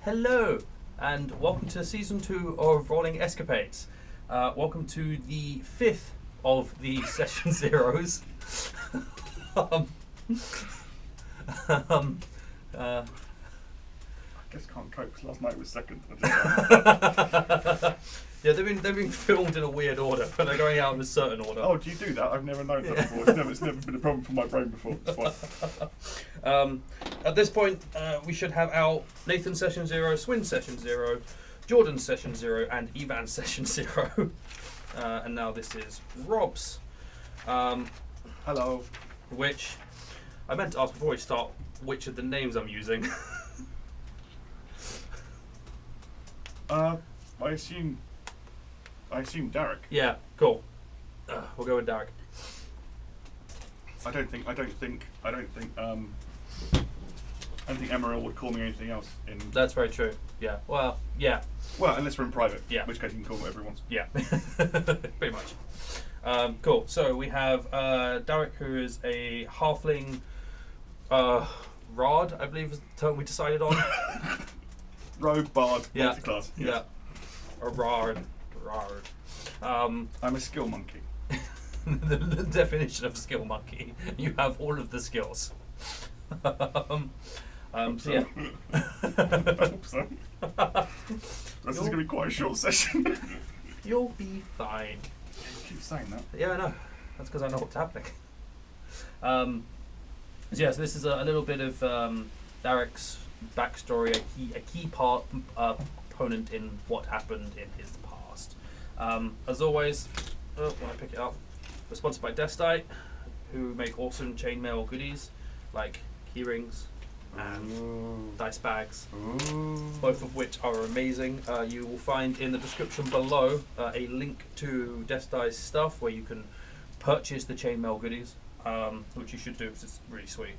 Hello, and welcome to Season 2 of Rolling Escapades. Welcome to the 5th of the Session Zeros. I guess can't cope because last night was second. Yeah, they've been filmed in a weird order, but they're going out in a certain order. Oh, do you do that? I've never known that before. It's never been a problem for my brain before. It's fine. At this point, we should have our Nathan Session 0, Swin Session 0, Jordan Session 0, and Ivan Session 0. And now this is Rob's. Hello. Which I meant to ask before we start which of the names I'm using. I assume Darek. Yeah, cool. We'll go with Darek. I don't think Emerald would call me anything else. That's very true. Yeah. Well, yeah. Well, unless we're in private. Yeah. In which case you can call me whatever he wants. Yeah. Pretty much. Cool. So we have Darek, who is a halfling Rard, I believe is the term we decided on. Rogue, bard, Yeah. multi-class. Yes. Yeah. A Rard. I'm a skill monkey. the definition of skill monkey. You have all of the skills. So yeah. I hope so. This is going to be quite a short session. You'll be fine. You keep saying that. Yeah, I know. That's because I know what's happening. So yes, this is a little bit of Darek's backstory, a key component in what happened in his past. As always, when I pick it up, we're sponsored by Desktite, who make awesome chainmail goodies like keyrings and dice bags, both of which are amazing. You will find in the description below a link to Desktite's stuff where you can purchase the chainmail goodies, which you should do because it's really sweet.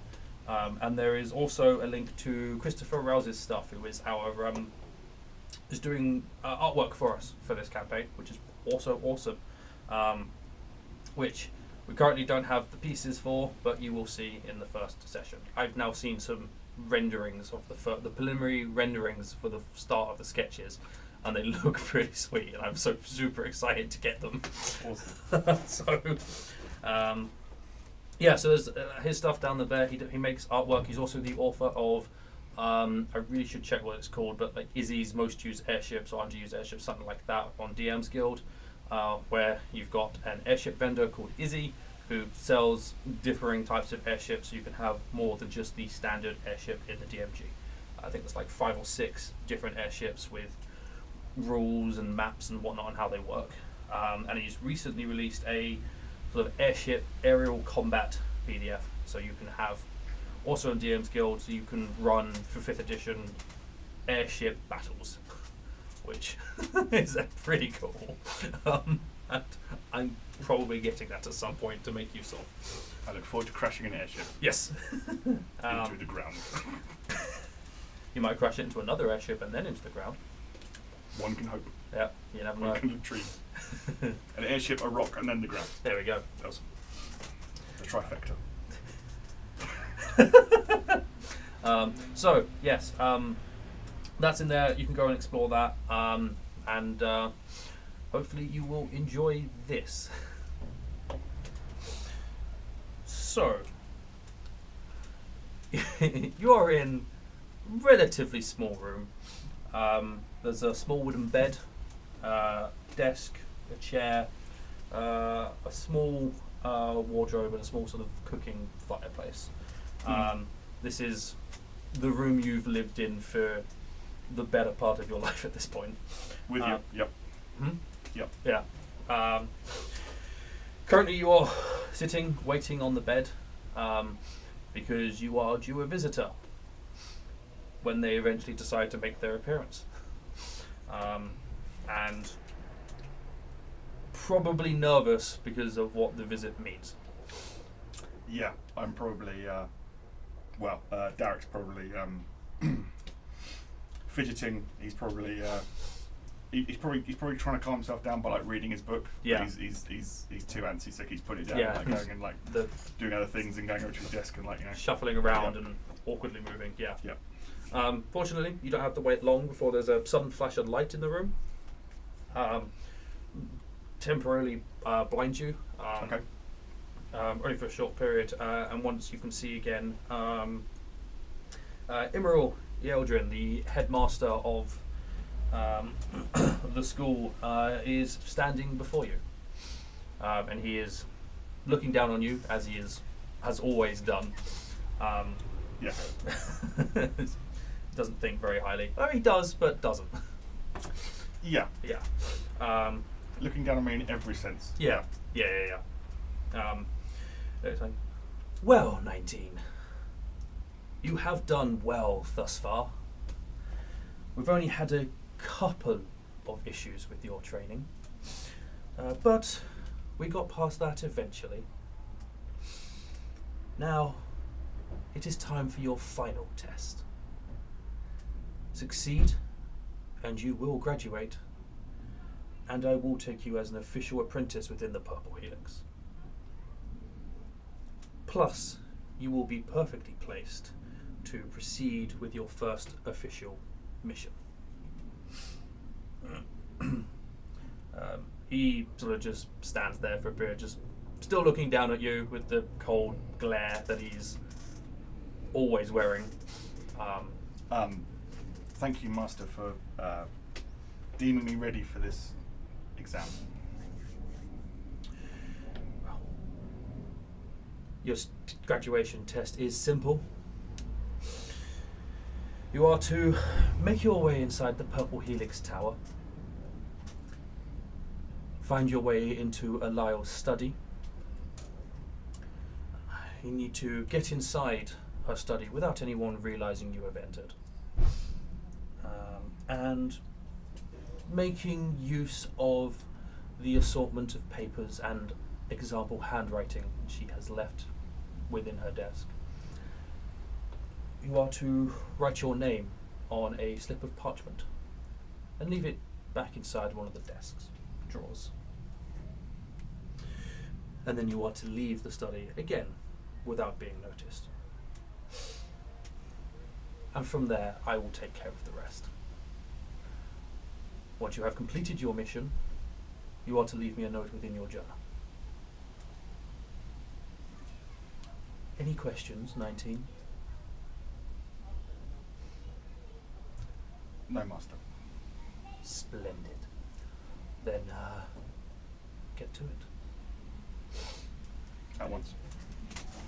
And there is also a link to Christopher Rouse's stuff, who is our is doing artwork for us for this campaign, which is also awesome. Which we currently don't have the pieces for, but you will see in the first session. I've now seen some renderings of the preliminary renderings for the start of the sketches, and they look pretty sweet, and I'm so super excited to get them. Awesome. Yeah, so there's his stuff down there. He makes artwork. He's also the author of, I really should check what it's called, but like Izzy's Most Used Airships or Underused Airships, something like that, on DM's Guild, where you've got an airship vendor called Izzy who sells differing types of airships, so you can have more than just the standard airship in the DMG. I think there's like 5 or 6 different airships with rules and maps and whatnot on how they work. And he's recently released a sort of airship aerial combat PDF, so you can have also in DM's Guild, so you can run for 5th edition airship battles, which is pretty cool. And I'm probably getting that at some point to make use of. I look forward to crashing an airship Yes. into the ground. You might crash it into another airship and then into the ground. One can hope. Yeah, you never know. One can dream. An airship, a rock, and then the ground. There we go. Awesome. The trifecta. So yes, that's in there. You can go and explore that, and hopefully you will enjoy this. So you are in a relatively small room. There's a small wooden bed, desk, a chair, a small wardrobe, and a small sort of cooking fireplace. This is the room you've lived in for the better part of your life at this point. With you. Yep. Hmm? Yep. Yeah. Currently you are sitting, waiting on the bed, because you are due a visitor when they eventually decide to make their appearance. And probably nervous because of what the visit means. Yeah, I'm probably, Derek's probably fidgeting. He's probably he's probably trying to calm himself down by like reading his book. Yeah. But he's too antsy, so he's putting it down, Yeah, like going and like doing other things and going over to his desk and like shuffling around and awkwardly moving. Yeah. Yeah. Fortunately, you don't have to wait long before there's a sudden flash of light in the room. Temporarily blinds you. Okay. Only for a short period, and once you can see again, Imral Yeldrin, the headmaster of the school, is standing before you, and he is looking down on you as he has always done. Yeah. Doesn't think very highly. Oh, he does, but doesn't. Yeah. Yeah. Looking down on me in every sense. Yeah. It's like, well, 19. You have done well thus far. We've only had a couple of issues with your training, but we got past that eventually. Now, it is time for your final test. Succeed, and you will graduate, and I will take you as an official apprentice within the Purple Helix. Plus, you will be perfectly placed to proceed with your first official mission. He sort of just stands there for a period, just still looking down at you with the cold glare that he's always wearing. Thank you, Master, for deeming me ready for this exam. Your graduation test is simple. You are to make your way inside the Purple Helix Tower, find your way into Elile's study. You need to get inside her study without anyone realizing you have entered. And making use of the assortment of papers and example handwriting she has left within her desk. You are to write your name on a slip of parchment and leave it back inside one of the desk's drawers. And then you are to leave the study again without being noticed. And from there, I will take care of the rest. Once you have completed your mission, you are to leave me a note within your journal. Any questions, 19? No, Master. Splendid. Then, get to it. At once.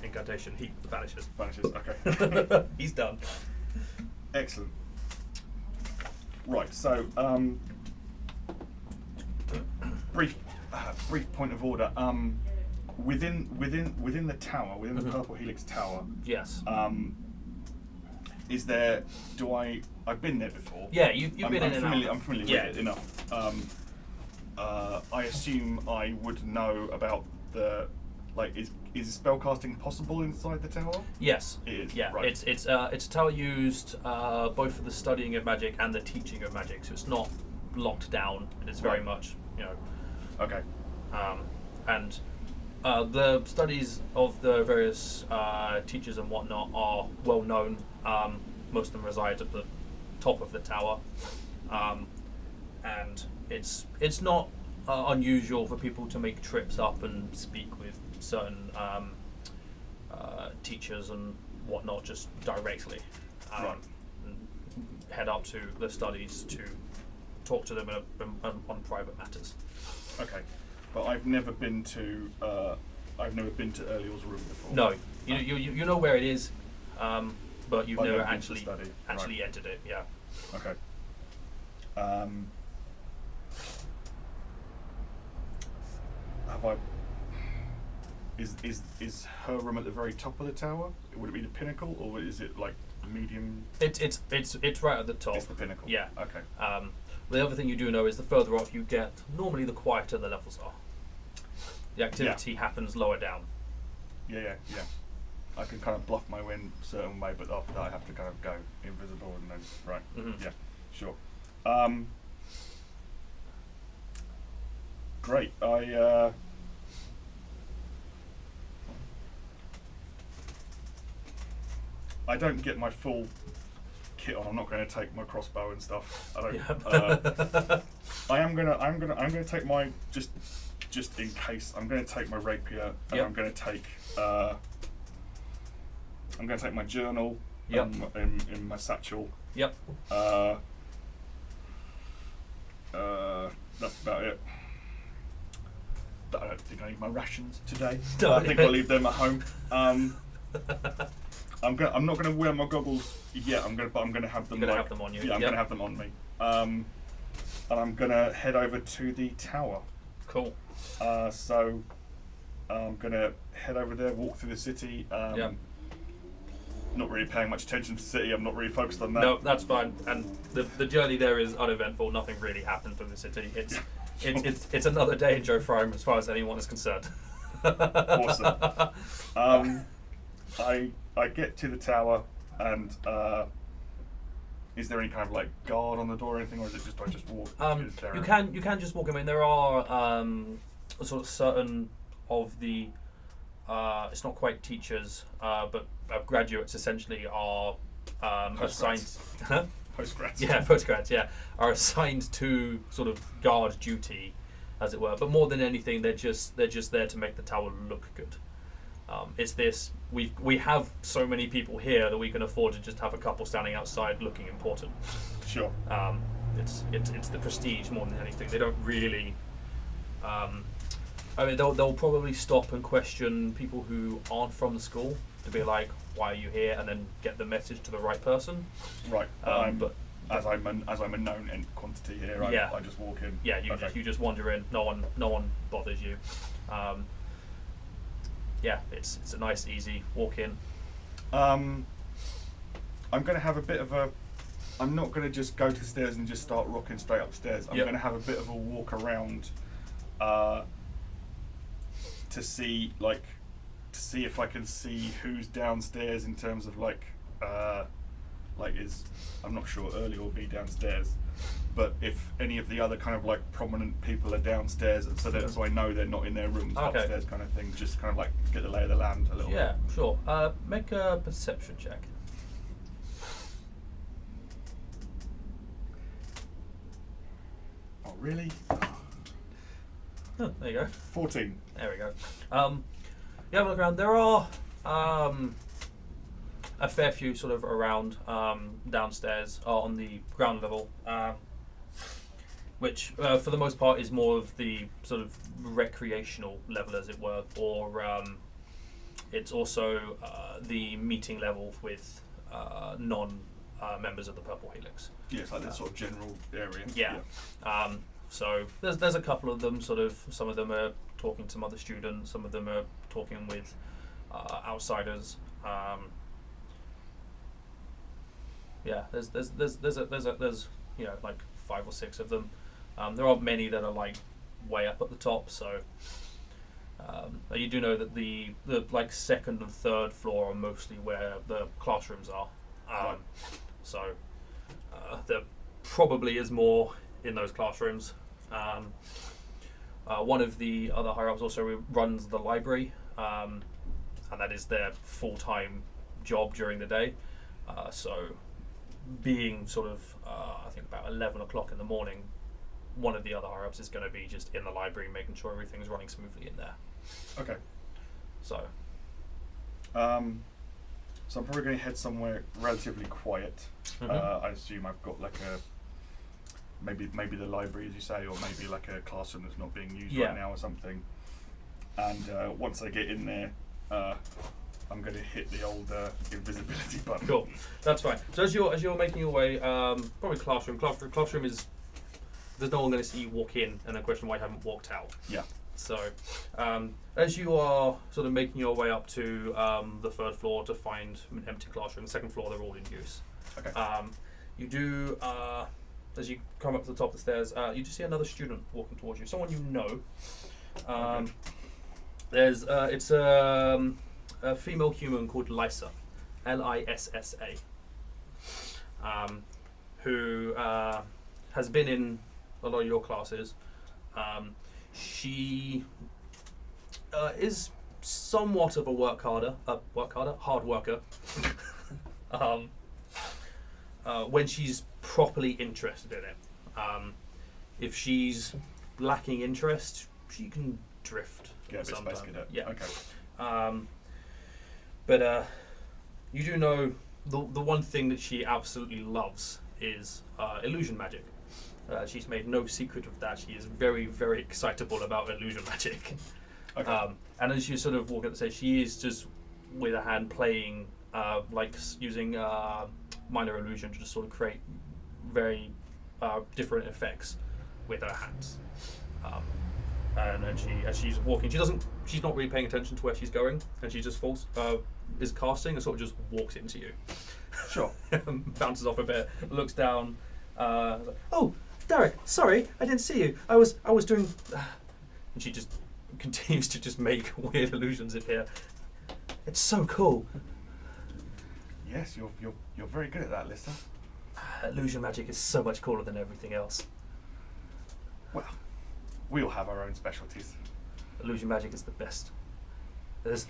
Incantation, he vanishes. Vanishes, okay. He's done. Excellent. Right, so, brief point of order. Within the tower, within the Purple Helix Tower. Yes. Is there? I've been there before. Yeah, you've been in and out. I'm familiar with it enough. I assume I would know about the. Is spellcasting possible inside the tower? Yes. It is. Yeah. Right. It's a tower used both for the studying of magic and the teaching of magic. So it's not locked down. It is very much, Okay. And the studies of the various teachers and whatnot are well known. Most of them reside at the top of the tower, and it's not unusual for people to make trips up and speak with certain teachers and whatnot just directly. Right. And head up to the studies to talk to them on private matters. Okay, but I've never been to Erliel's room before. No, you know where it is, but you've never actually Right. entered it. Yeah. Okay. Have I? Is her room at the very top of the tower? Would it be the pinnacle, or is it like medium? It's right at the top. It's the pinnacle. Yeah. Okay. The other thing you do know is the further up you get, normally the quieter the levels are. The activity happens lower down. Yeah. I can kind of bluff my way in a certain way, but after that I have to kind of go invisible and then right. Mm-hmm. Yeah, sure. Great. I don't get my full kit on. I'm not going to take my crossbow and stuff. I don't. Yep. I'm gonna take my just in case. I'm going to take my rapier, and Yep. I'm going to take my journal. Yep. In my satchel. Yep. That's about it. I don't think I need my rations today. No, I think I'll leave them at home. I'm not gonna wear my goggles yet. I'm gonna have them. You're gonna have them on you. Yeah, I'm gonna have them on me. And I'm gonna head over to the tower. Cool. So I'm gonna head over there, walk through the city. Yep. Not really paying much attention to the city. I'm not really focused on that. No, that's fine. And the journey there is uneventful. Nothing really happened through the city. It's another day in Joe Frome as far as anyone is concerned. Awesome. I get to the tower, and is there any kind of like guard on the door or anything, or is it just I just walk? You can just walk in. I mean, there are sort of certain of the it's not quite teachers, but graduates essentially are assigned. Postgrads. Yeah, postgrads. Yeah, are assigned to sort of guard duty, as it were. But more than anything, they're just there to make the tower look good. It's this. We have so many people here that we can afford to just have a couple standing outside looking important. Sure. It's the prestige more than anything. They don't really. I mean, they'll probably stop and question people who aren't from the school to be like, "Why are you here?" and then get the message to the right person. Right. But as I'm a known quantity here, I just walk in. Yeah, you just wander in. No one bothers you. Yeah, it's a nice, easy walk in. I'm going to have a bit of a. I'm not going to just go to the stairs and just start rocking straight upstairs. I'm going to have a bit of a walk around, to see if I can see who's downstairs in terms of I'm not sure early will be downstairs, but if any of the other kind of like prominent people are downstairs, so I know they're not in their rooms upstairs, kind of thing. Just kind of like get the lay of the land a little bit. Yeah, sure. Make a perception check. Oh really? Oh, there you go. 14. There we go. You have a look around. There are a fair few sort of around downstairs on the ground level, which for the most part is more of the sort of recreational level, as it were, or it's also the meeting level with non-members of the Purple Helix. Yeah, it's like that sort of general area. Yeah. So there's a couple of them. Sort of, some of them are talking to some other students. Some of them are talking with outsiders. Yeah, there's like 5 or 6 of them. There aren't many that are like way up at the top. So you do know that the like 2nd and 3rd floor are mostly where the classrooms are. So there probably is more in those classrooms. One of the other higher ups also runs the library, and that is their full-time job during the day. So being sort of I think about 11 o'clock in the morning, one of the other higher ups is going to be just in the library making sure everything's running smoothly in there. Okay. So I'm probably going to head somewhere relatively quiet. Mhm. I assume I've got like a maybe the library, as you say, or maybe like a classroom that's not being used right now or something. And once I get in there, I'm going to hit the old invisibility button. Cool, that's fine. So as you're making your way, probably classroom. Classroom is, there's no one going to see you walk in and then question why you haven't walked out. Yeah. So as you are sort of making your way up to the 3rd floor to find an empty classroom, the 2nd floor they're all in use. Okay. You do, as you come up to the top of the stairs, you just see another student walking towards you, someone you know. There's it's a female human called Lyssa, Lissa, who has been in a lot of your classes. She is somewhat of a hard worker. when she's properly interested in it. If she's lacking interest, she can drift. Get a bit sometimes. Space Cadet. Yeah. Okay. But you do know the one thing that she absolutely loves is illusion magic. She's made no secret of that. She is very, very excitable about illusion magic. Okay. And as you sort of walk up the stage, she is just with a hand playing, using minor illusion to just sort of create very different effects with her hands. And as she's walking, she's not really paying attention to where she's going, and she just is casting and sort of just walks into you. Sure. Bounces off a bit, looks down. Oh, Darek, sorry, I didn't see you. I was doing. And she just continues to just make weird illusions appear. It's so cool. Yes, you're very good at that, Lister. Illusion magic is so much cooler than everything else. Well, we all have our own specialties. Illusion magic is the best. There's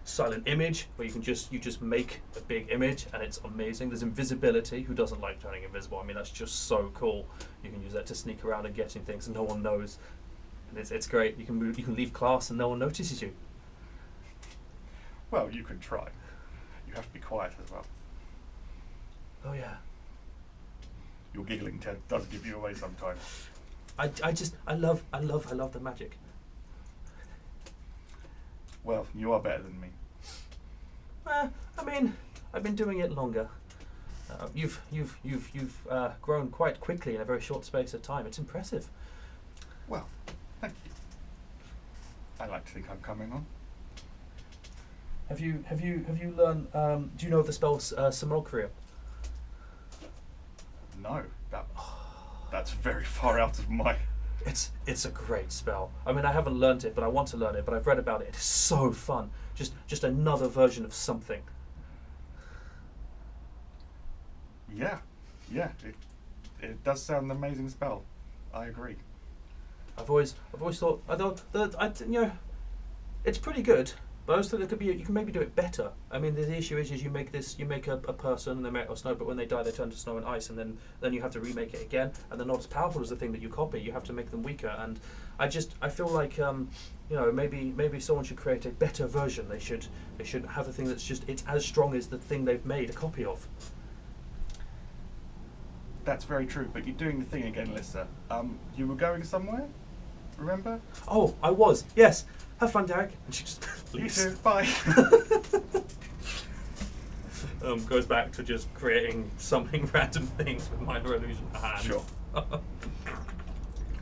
silent image where you just make a big image and it's amazing. There's invisibility. Who doesn't like turning invisible? I mean, that's just so cool. You can use that to sneak around and getting things and no one knows. And it's great. You can leave class and no one notices you. Well, you can try. You have to be quiet as well. Oh yeah. Your giggling, Ted, does give you away sometimes. I love the magic. Well, you are better than me. I mean, I've been doing it longer. You've grown quite quickly in a very short space of time. It's impressive. Well, thank you. I like to think I'm coming on. Have you learned? Do you know the spell Simulacria? No, that's very far out of my. It's a great spell. I mean, I haven't learnt it, but I want to learn it. But I've read about it. It is so fun. Just another version of something. Yeah, it does sound an amazing spell. I agree. I've always thought it's pretty good. But I also think you can maybe do it better. I mean, the issue is you make a person and they make snow, but when they die they turn to snow and ice, and then you have to remake it again, and they're not as powerful as the thing that you copy. You have to make them weaker, and I feel like maybe someone should create a better version. They should have a thing that's it's as strong as the thing they've made a copy of. That's very true, but you're doing the thing again, Lister. You were going somewhere, remember? Oh, I was. Yes. Have fun, Darek. And she just leaves. You too. Bye. Goes back to just creating something random things with minor illusion at hand. Sure.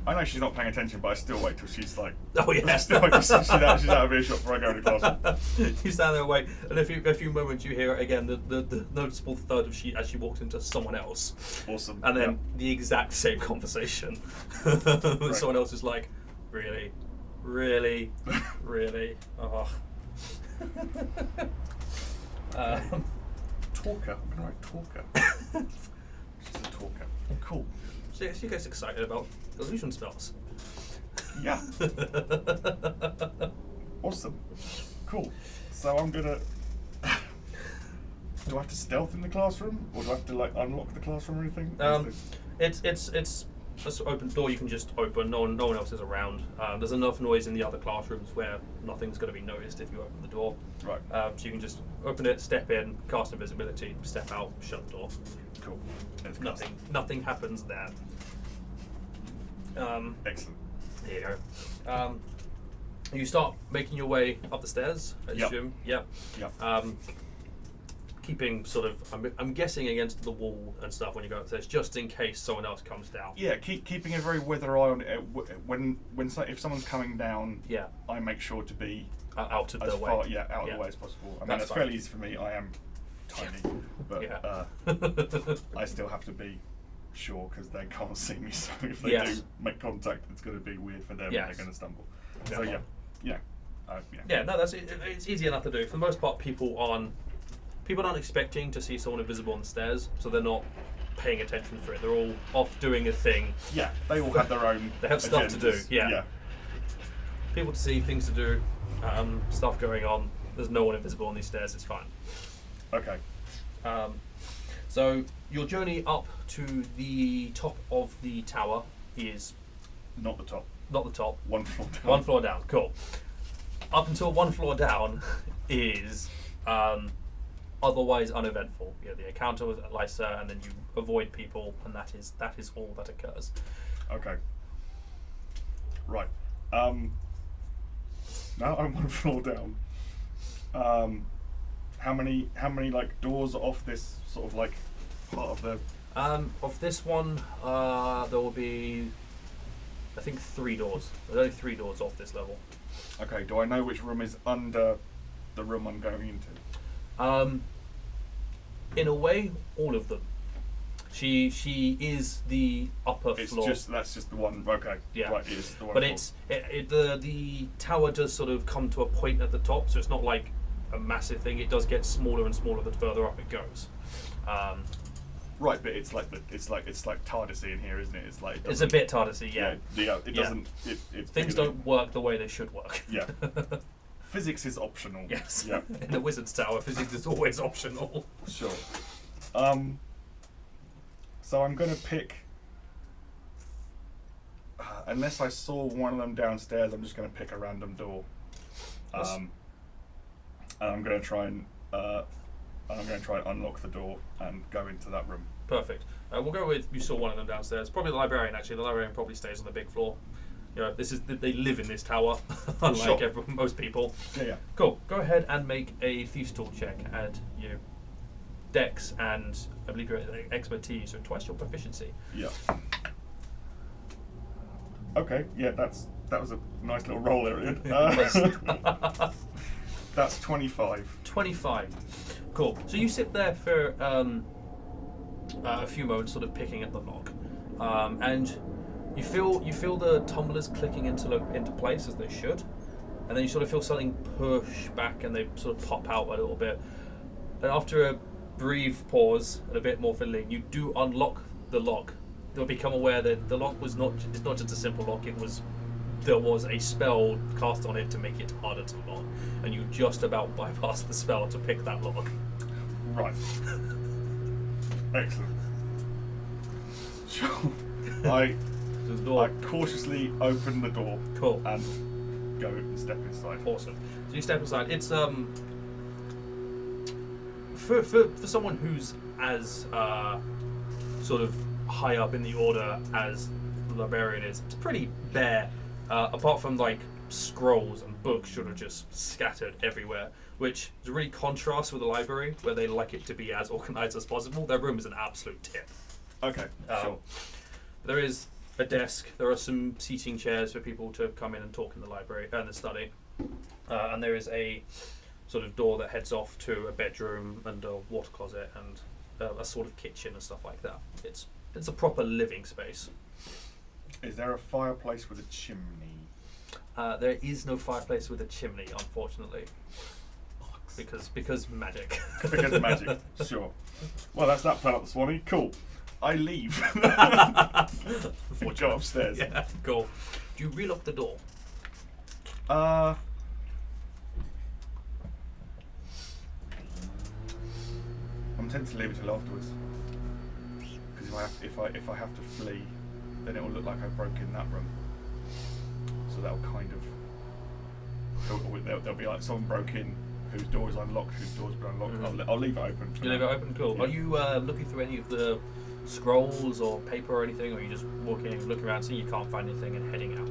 I know she's not paying attention, but I still wait till she's like. Oh yeah. Still wait till she's out of earshot before I go to classroom. You stand there and wait, and a few moments you hear again the noticeable thud of as she walks into someone else. Awesome. And then the exact same conversation. Right. Someone else is like, really. Oh. Talker. I'm gonna write talker. She's a talker. Cool. She gets excited about illusion spells. Yeah. Awesome. Cool. So I'm gonna. Do I have to stealth in the classroom, or do I have to unlock the classroom or anything? It's just an open door you can just open. No one else is around. There's enough noise in the other classrooms where nothing's going to be noticed if you open the door. Right. So you can just open it, step in, cast invisibility, step out, shut the door. Cool. Nothing happens there. Excellent. There you go. You start making your way up the stairs, I assume. Yep. Keeping sort of, I'm guessing against the wall and stuff when you go upstairs, just in case someone else comes down. Yeah, keeping a very weather eye on it. If someone's coming down, I make sure to be out of as the way. Out of the way as possible. I mean, that's fairly easy for me. I am tiny, but I still have to be sure because they can't see me. So if they do make contact, it's going to be weird for them. And they're going to stumble. So it's easy enough to do. For the most part, people aren't expecting to see someone invisible on the stairs, so they're not paying attention for it. They're all off doing a thing. Yeah, they all have their own. They have stuff agendas. to do. Yeah. People to see, things to do, stuff going on. There's no one invisible on these stairs. It's fine. Okay. So your journey up to the top of the tower is Not the top. not the top. One floor down. One floor down. Cool. Up until one floor down is otherwise uneventful. You know, the encounter with Lysa, and then you avoid people, and that is all that occurs. Okay. Right. Now I'm one floor down. How many like doors off this sort of like part of the? Of this one, there will be, I think, 3 doors. There's only 3 doors off this level. Okay. Do I know which room is under the room I'm going into? In a way, all of them. She is the upper floor. That's just the one. Okay. Yeah. Right. It's the one. But the tower does sort of come to a point at the top, so it's not like a massive thing. It does get smaller and smaller the further up it goes. Right, but it's like TARDIS-y in here, isn't it? It's like it's a bit TARDIS-y, yeah. It doesn't. It things don't work the way they should work. Yeah. Physics is optional. Yes. Yeah. In the Wizard's Tower, physics is always optional. Sure. So I'm gonna pick. Unless I saw one of them downstairs, I'm just gonna pick a random door. And I'm gonna try and unlock the door and go into that room. Perfect. We'll go with you saw one of them downstairs. Probably the librarian. Actually, the librarian probably stays on the big floor. You know, they live in this tower, unlike most people. Yeah. Cool. Go ahead and make a thieves' tool check. Add your dex and I believe your expertise, so twice your proficiency. Yeah. Okay. Yeah, that was a nice little roll there, Ian. That's 25. 25. Cool. So you sit there for a few moments, sort of picking at the lock, and you feel the tumblers clicking into place as they should, and then you sort of feel something push back, and they sort of pop out a little bit. And after a brief pause and a bit more fiddling, you do unlock the lock. You'll become aware that the lock it's not just a simple lock. There was a spell cast on it to make it harder to lock, and you just about bypassed the spell to pick that lock. Right. Excellent. Sure. I cautiously open the door. Cool. And go and step inside. Awesome. So you step inside. It's for someone who's as sort of high up in the order as the librarian is, it's pretty bare. Apart from like scrolls and books sort of just scattered everywhere, which is a really contrast with the library where they like it to be as organized as possible. Their room is an absolute tip. Okay, sure. There is a desk. There are some seating chairs for people to come in and talk in the library and the study, and there is a sort of door that heads off to a bedroom and a water closet and a sort of kitchen and stuff like that. It's a proper living space. Is there a fireplace with a chimney? There is no fireplace with a chimney, unfortunately. Because magic. Because magic, sure. Well, that's that plan up the Swanee. Cool. I leave. Before go upstairs. Yeah, cool. Do you relock the door? I'm tempted to leave it till afterwards. Because if I have to flee, then it will look like I broke in that room. So that'll kind of there'll be like someone broke in, whose door is unlocked, whose door's been unlocked. Mm-hmm. I'll leave it open. You leave it open, cool. Yeah. Are you looking through any of the scrolls or paper or anything, or are you just looking around, seeing you can't find anything and heading out?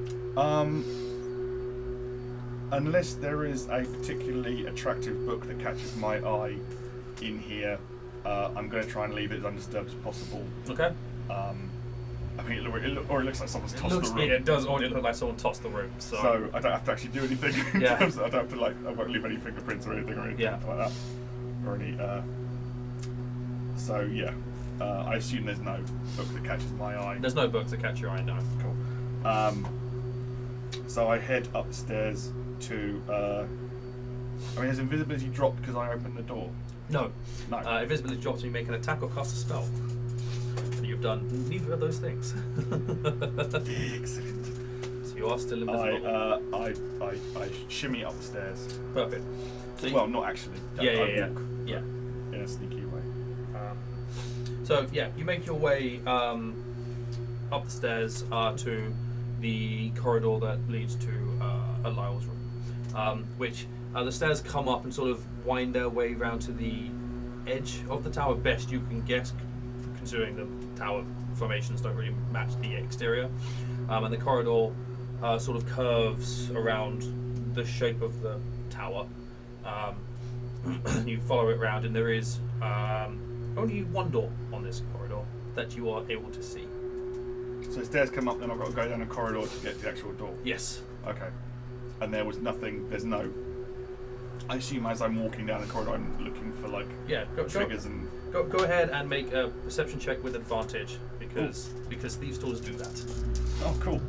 Unless there is a particularly attractive book that catches my eye in here, I'm going to try and leave it as undisturbed as possible. Okay. I mean, it looks like someone's tossed the room. Yeah, it does already look like someone tossed the room. So I don't have to actually do anything. Yeah. I don't have to I won't leave any fingerprints or anything like that. Or any. So yeah, I assume there's no book that catches my eye. There's no books that catch your eye, no. Cool. So I head upstairs to. I mean, has invisibility dropped because I opened the door? No. No. Invisibility drops when you make an attack or cast a spell. And you've done neither of those things. Excellent. So you are still invisible. I shimmy upstairs. Perfect. So well, not actually. Yeah. In a sneaky way. So yeah, you make your way up the stairs to the corridor that leads to Lyle's room, which the stairs come up and sort of wind their way round to the edge of the tower, best you can guess, considering the tower formations don't really match the exterior, and the corridor sort of curves around the shape of the tower. You follow it round, and there is only one door on this corridor that you are able to see. So stairs come up, then I've got to go down a corridor to get to the actual door. Yes. Okay. And there was nothing. There's no. I assume as I'm walking down the corridor, I'm looking for like triggers and. Go ahead and make a perception check with advantage because thieves' tools do that. Oh, cool.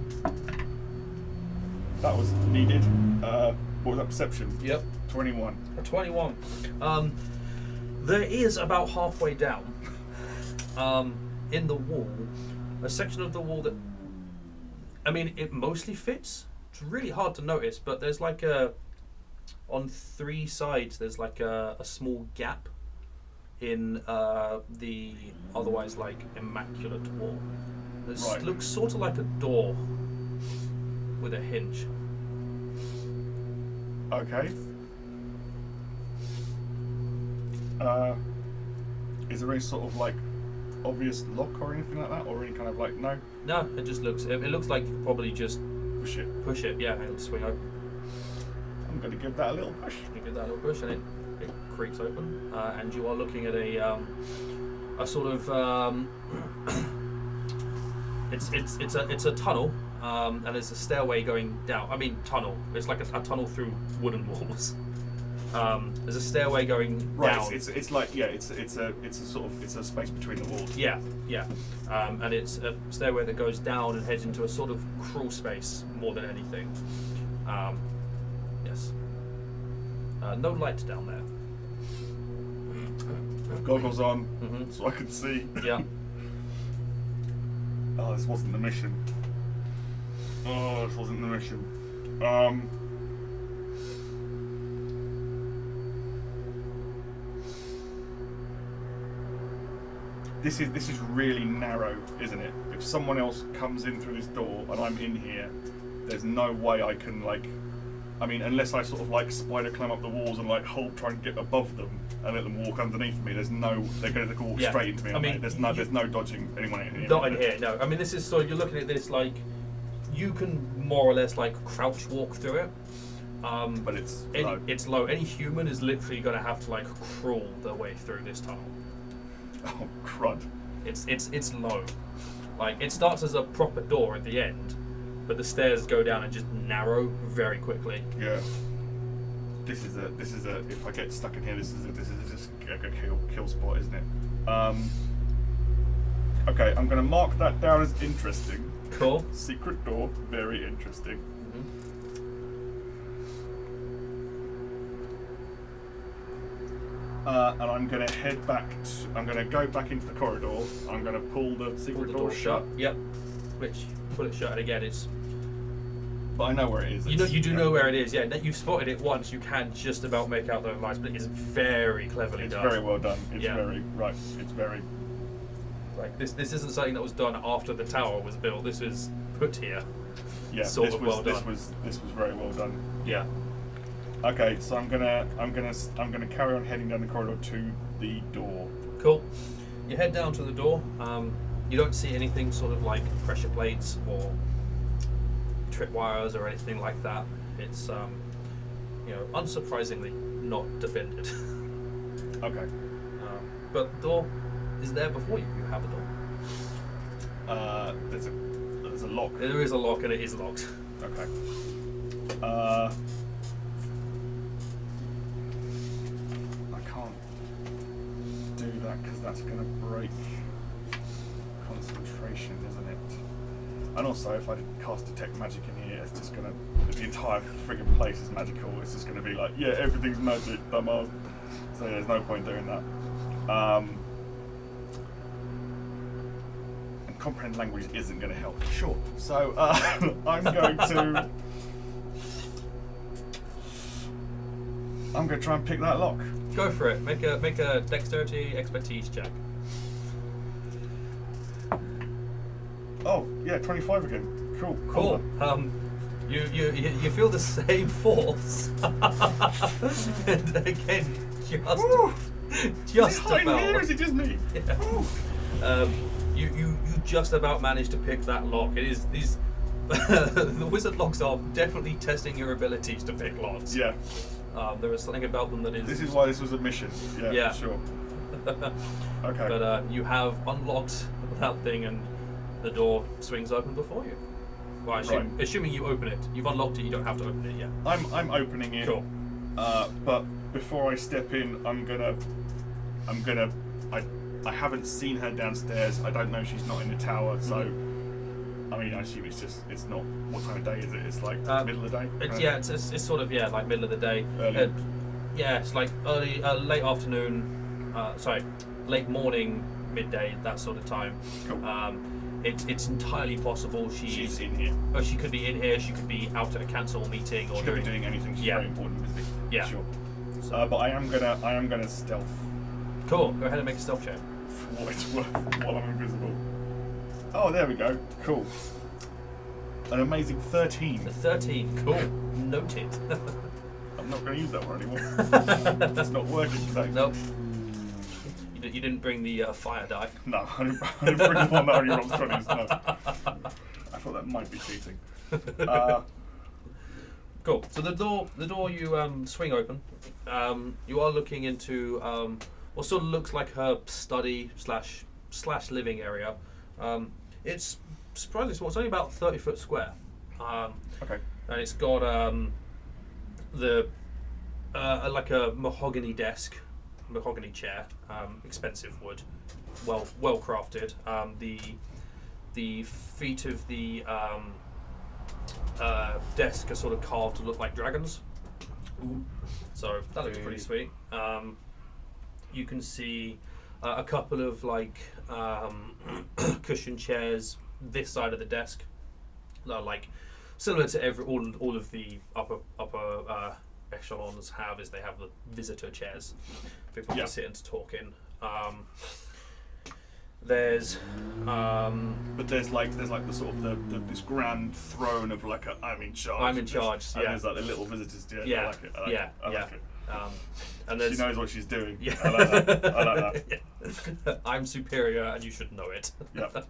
That was needed. What was that perception? Yep. 21. A 21. There is about halfway down, in the wall, a section of the wall that, I mean, it mostly fits. It's really hard to notice, but there's like on 3 sides, there's like a small gap in the otherwise like immaculate wall. It Right. looks sort of like a door with a hinge. Okay. Is there any sort of like obvious lock or anything like that, or any kind of like no? No, it just looks. It looks like you could probably just Push it. yeah, and it'll swing open. I'm going to give that a little push. You give that a little push, and it creaks open, and you are looking at a sort of it's a tunnel, and there's a stairway going down. I mean, tunnel. It's like a tunnel through wooden walls. There's a stairway going down. It's like it's a space between the walls. Yeah, and it's a stairway that goes down and heads into a sort of crawl space more than anything. Yes. No light down there. Goggles on, Mm-hmm. so I can see. Yeah. Oh, this wasn't the mission. This is really narrow, isn't it? If someone else comes in through this door and I'm in here, there's no way I can I mean, unless I sort of like spider climb up the walls and like try and get above them and let them walk underneath me. They're going to walk straight into me. I mean, there's no dodging anyone in here. Not in here, no. I mean, this is sort of, you're looking at this like you can more or less like crouch walk through it. But it's low. It's low. Any human is literally going to have to like crawl their way through this tunnel. Oh crud! It's low. Like it starts as a proper door at the end, but the stairs go down and just narrow very quickly. Yeah. This is a. If I get stuck in here, this is just a kill spot, isn't it? Okay, I'm going to mark that down as interesting. Cool. Secret door, very interesting. And I'm going to head back. I'm going to go back into the corridor. I'm going to pull the secret door shut. Yep. Which pull it shut, and again it's. But I know where it is. You do know where it is. Yeah, you've spotted it once. You can just about make out the lights, but it is very cleverly done. It's very well done. It's Yeah. very right. It's very. Like this isn't something that was done after the tower was built. This was put here. Yeah. Sort this of was well this done. was this was very well done. Yeah. Okay, so I'm gonna carry on heading down the corridor to the door. Cool. You head down to the door. You don't see anything sort of like pressure plates or tripwires or anything like that. It's unsurprisingly not defended. Okay. But the door is there before you. You have a door. There's a lock. There is a lock, and it is locked. Okay. I can't do that because that's going to break concentration, isn't it? And also, if I cast detect magic in here, it's just going to, the entire friggin' place is magical. It's just going to be like, yeah, everything's magic, dumbass. So yeah, there's no point doing that. And comprehend language isn't going to help. Sure. So I'm going to try and pick that lock. Go for it. Make a dexterity expertise check. Oh, yeah, 25 again. Cool. Cool. You feel the same force. And again, just is it about. Here, is it just me? Yeah. You just about managed to pick that lock. It is these. The wizard locks are definitely testing your abilities to pick locks. Yeah. There is something about them that is. This is why this was a mission. Yeah. For sure. Okay. But you have unlocked that thing, and the door swings open before you. Well, assuming you open it, you've unlocked it. You don't have to open it yet. I'm opening it. Cool. But before I step in, I haven't seen her downstairs. I don't know if she's not in the tower. So, I mean, I assume it's not. What time of day is it? It's like middle of the day. It's sort of like middle of the day. Early. It's like early, late afternoon. Late morning, midday, that sort of time. Cool. It's entirely possible she's in here. Or she could be in here. She could be out at a council meeting, or she could be doing anything. She's very important, isn't she? Yeah. Sure. But I am gonna stealth. Cool. Go ahead and make a stealth check. For what it's worth, while I'm invisible. Oh, there we go. Cool. An amazing 13. 13. Cool. Noted. I'm not going to use that one anymore. It's not working today. Nope. You didn't bring the fire die. No, I didn't bring the one that only rolls 20s. No. I thought that might be cheating. Cool. So the door you swing open. You are looking into what sort of looks like her study slash living area. It's surprisingly small. It's only about 30 foot square. Okay. And it's got like a mahogany desk, mahogany chair, expensive wood, well crafted. The feet of the desk are sort of carved to look like dragons. Ooh. So that looks pretty sweet. You can see a couple of like cushion chairs this side of the desk, like similar to all of the upper echelons have, is they have the visitor chairs for people to sit and to talk in. There's but there's like the sort of this grand throne of like I'm in charge. I'm in charge. And there's like the little visitors. I like it. I like it. And she knows what she's doing. Yeah. I like that. Yeah. I'm superior, and you should know it. Yeah.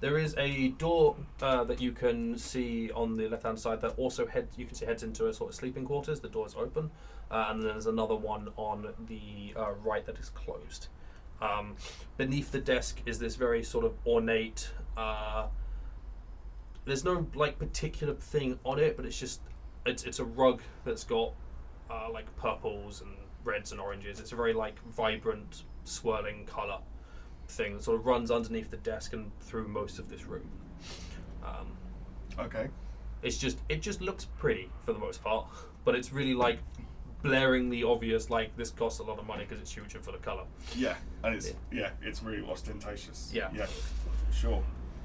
There is a door that you can see on the left-hand side that also heads into a sort of sleeping quarters. The door is open, and then there's another one on the right that is closed. Beneath the desk is this very sort of ornate. There's no like particular thing on it, but it's a rug that's got like purples and reds and oranges. It's a very like vibrant, swirling colour thing that sort of runs underneath the desk and through most of this room. Okay. It just looks pretty for the most part, but it's really like blaringly obvious, like this costs a lot of money because it's huge and full of colour. Yeah, and it's really ostentatious. Yeah. Sure.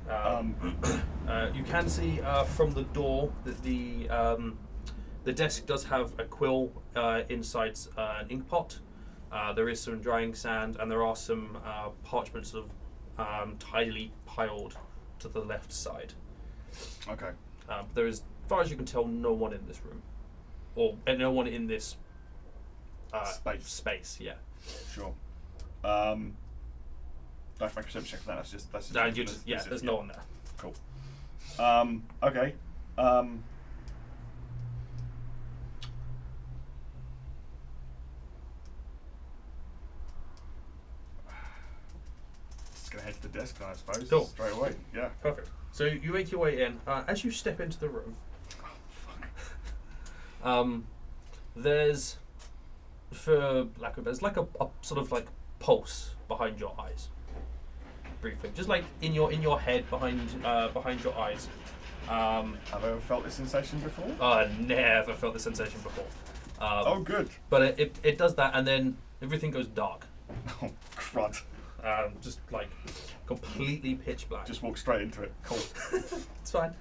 You can see from the door that the desk does have a quill inside an ink pot. There is some drying sand, and there are some parchments of tidily piled to the left side. Okay. There is, as far as you can tell, no one in this room, or no one in this space. Yeah. Sure. Don't make a perception check for that. That's just. There's no one there. Cool. Okay. Just gonna head to the desk, I suppose. Cool. Straight away. Yeah. Perfect. So you make your way in. As you step into the room, there's like a sort of like pulse behind your eyes. Briefly, just like in your head behind your eyes. Have I ever felt this sensation before? Never felt this sensation before. Oh, good. But it does that, and then everything goes dark. Oh, crud. Just like completely pitch black. Just walk straight into it. Cool. It's fine.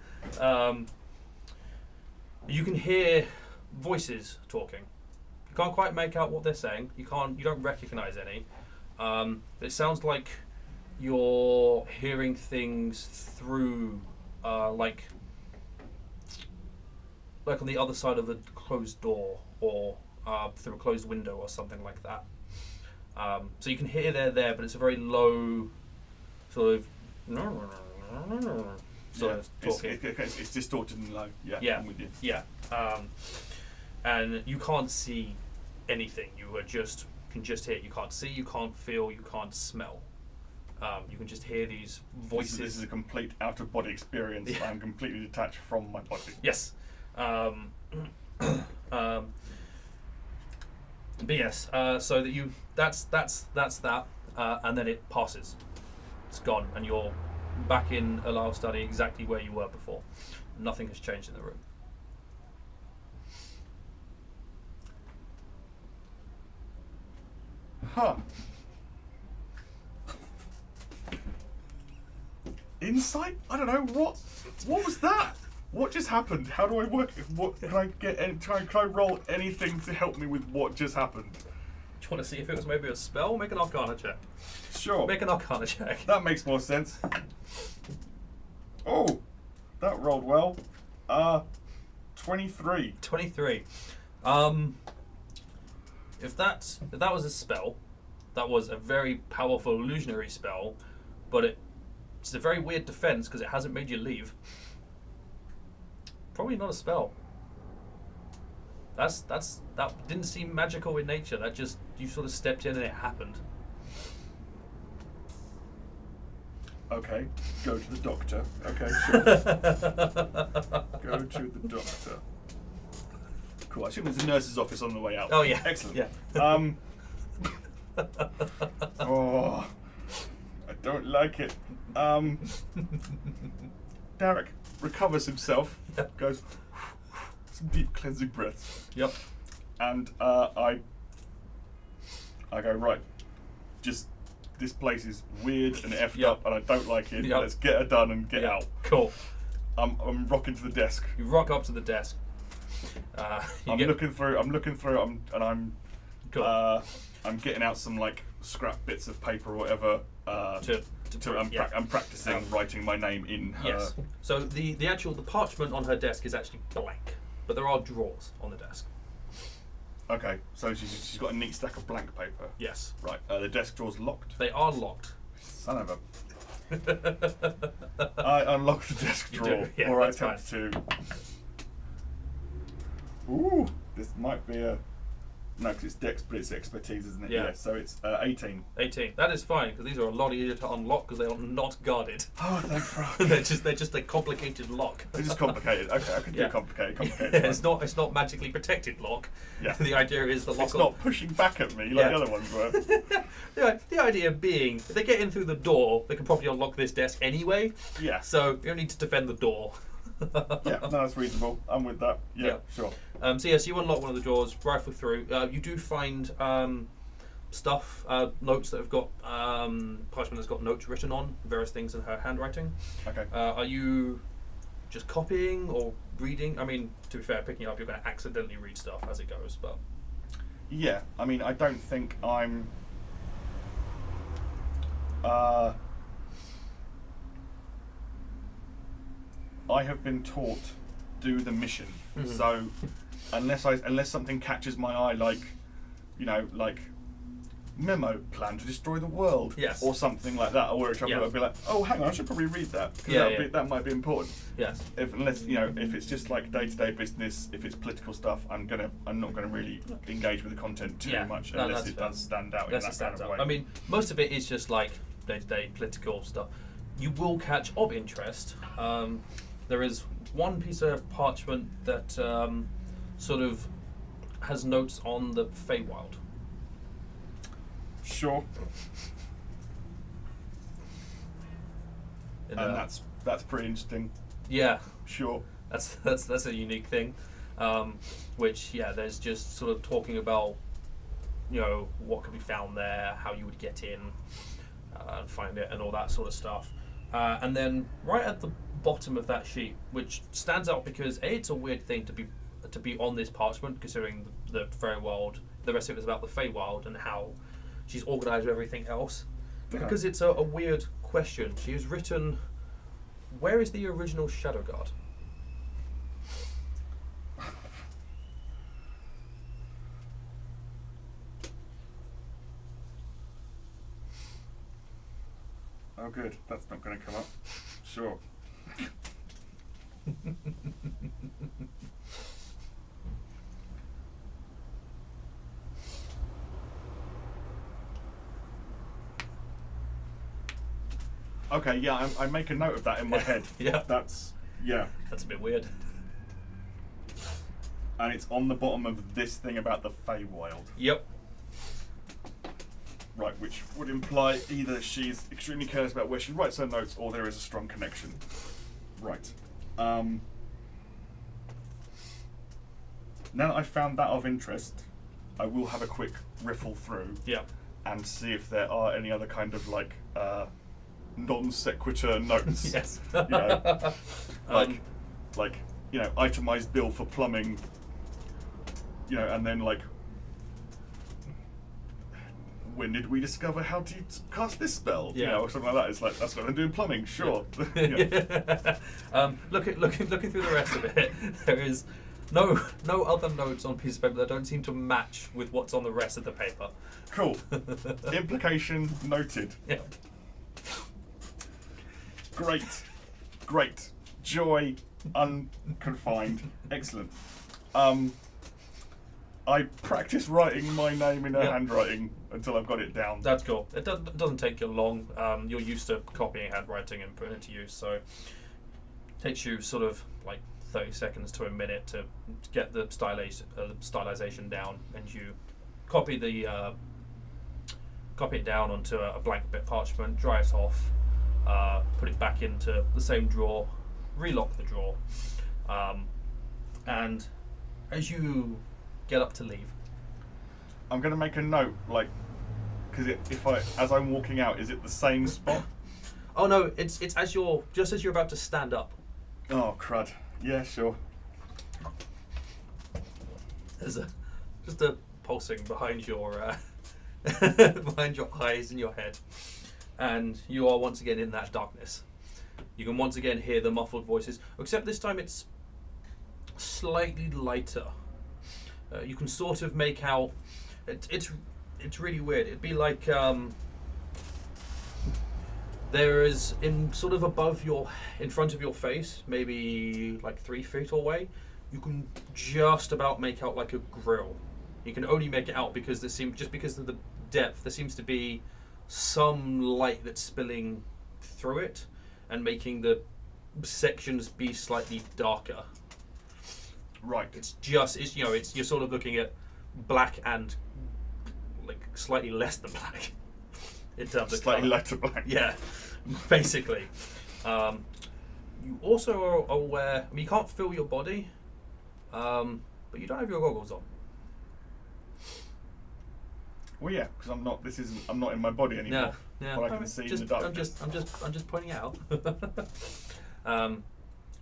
You can hear voices talking. You can't quite make out what they're saying. You don't recognize any. It sounds like you're hearing things through, like on the other side of the closed door, or through a closed window, or something like that. So you can hear they're there, but it's a very low, sort of talking. It's distorted and low. Yeah, I'm with you. Yeah, and you can't see anything. You can just hear. You can't see. You can't feel. You can't smell. You can just hear these voices. This is a complete out-of-body experience. Yeah. I'm completely detached from my body. Yes. But yes. So that that's that, and then it passes. It's gone, and you're back in Alal's study, exactly where you were before. Nothing has changed in the room. Huh. Insight? I don't know. What was that? What just happened? How do I work? What can I get? Can I roll anything to help me with what just happened? Do you want to see if it was maybe a spell? Make an Arcana check. Sure. Make an Arcana check. That makes more sense. Oh, that rolled well. 23. 23. If that was a spell, that was a very powerful illusionary spell, but it's a very weird defense because it hasn't made you leave. Probably not a spell. That didn't seem magical in nature. That just, you sort of stepped in and it happened. Okay, go to the doctor. Okay, sure. Go to the doctor. Cool. I assume there's a nurse's office on the way out. Oh yeah. Excellent. Yeah. Oh, I don't like it. Darek recovers himself. Yep. Goes some deep cleansing breaths. Yep. And I go, right. Just this place is weird and effed up, and I don't like it. Yep. Let's get her done and get out. Cool. I'm rocking to the desk. You rock up to the desk. I'm looking through, Cool. I'm getting out some like scrap bits of paper or whatever. I'm practicing writing my name in her. Yes. So the parchment on her desk is actually blank, but there are drawers on the desk. Okay, so she's got a neat stack of blank paper. Yes. Right. The desk drawer's locked. They are locked. Son of a. I unlock the desk drawer, or I attempt to. Ooh, this might be a. No, because it's Dex, but it's expertise, isn't it? Yeah. So it's 18. 18. That is fine, because these are a lot easier to unlock because they are not guarded. Oh, thank fuck. they're just a complicated lock. They're just complicated. Okay, I can do complicated. Yeah, it's not magically protected lock. Yeah. The idea is the lock. It's not pushing back at me like the other ones were. The idea being, if they get in through the door, they can probably unlock this desk anyway. Yeah. So you don't need to defend the door. Yeah, no, that's reasonable. I'm with that. Yeah, sure. So yes, you unlock one of the drawers, rifle through. You do find stuff, notes that have got parchment that's got notes written on various things in her handwriting. Okay. Are you just copying or reading? I mean, to be fair, picking up, you're going to accidentally read stuff as it goes, but. Yeah, I mean, I don't think I'm. I have been taught do the mission. Mm-hmm. So unless something catches my eye, like memo plan to destroy the world, yes, or something like that, or I'd be like, oh, hang on, I should probably read that. That might be important. Yes. If it's just like day-to-day business, if it's political stuff, I'm not gonna really engage with the content too much unless it does stand out in that kind of way. I mean, most of it is just like day-to-day political stuff. You will catch of interest. There is one piece of parchment that sort of has notes on the Feywild. Sure. And that's pretty interesting. Yeah. Sure. That's a unique thing. Which there's just sort of talking about what could be found there, how you would get in and find it, and all that sort of stuff. And then right at the bottom of that sheet, which stands out because it's a weird thing to be on this parchment, considering the Feywild. The rest of it is about the Feywild and how she's organised with everything else. because it's a weird question. She has written, where is the original Shadow Guard? Oh, good. That's not going to come up. Sure. Okay, yeah, I make a note of that in my head. Yeah. That's a bit weird. And it's on the bottom of this thing about the Feywild. Yep. Right, which would imply either she's extremely careless about where she writes her notes, or there is a strong connection. Right. Now that I've found that of interest, I will have a quick riffle through. Yeah. And see if there are any other kind of like non sequitur notes. Yes. You know, like you know, itemized bill for plumbing. You know, and then like, when did we discover how to cast this spell? Yeah. You know, or something like that. It's like, that's what I'm doing plumbing, sure. Yeah. Looking through the rest of it, there is no other notes on pieces of paper that don't seem to match with what's on the rest of the paper. Cool. Implication noted. Yeah. Great. Joy, unconfined. Excellent. I practice writing my name in her handwriting until I've got it down. That's cool. It doesn't take you long. You're used to copying handwriting and putting it to use, so it takes you sort of like 30 seconds to a minute to get the stylization down, and you copy it down onto a blank bit of parchment, dry it off, put it back into the same drawer, relock the drawer, and as you get up to leave, I'm going to make a note, like, because as I'm walking out, is it the same spot? Oh no, it's as you're about to stand up. Oh crud! Yeah, sure. There's just a pulsing behind your behind your eyes and your head, and you are once again in that darkness. You can once again hear the muffled voices, except this time it's slightly lighter. You can sort of make out. It's really weird. It'd be like there is in sort of in front of your face, maybe like 3 feet away. You can just about make out like a grill. You can only make it out because because of the depth, there seems to be some light that's spilling through it and making the sections be slightly darker. Right. You're sort of looking at black and like slightly less than black in terms of slightly colour. lighter black. Yeah, basically. You also are aware. I mean, you can't feel your body, but you don't have your goggles on. Well, yeah, because I'm not in my body anymore. Yeah. But I can see in the darkness. I'm just pointing out.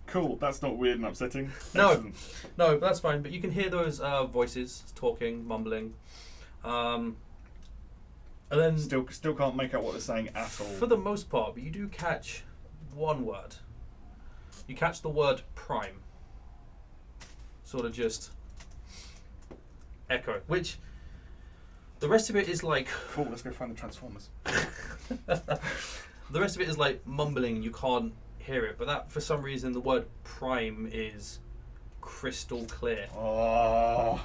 Cool. That's not weird and upsetting. No, but that's fine. But you can hear those voices talking, mumbling, and then still can't make out what they're saying at all. for the most part, but you do catch one word. You catch the word prime. Sort of just echo, which the rest of it is like. Cool. Let's go find the Transformers. The rest of it is like mumbling, and you can't hear it, but that for some reason the word prime is crystal clear. Oh,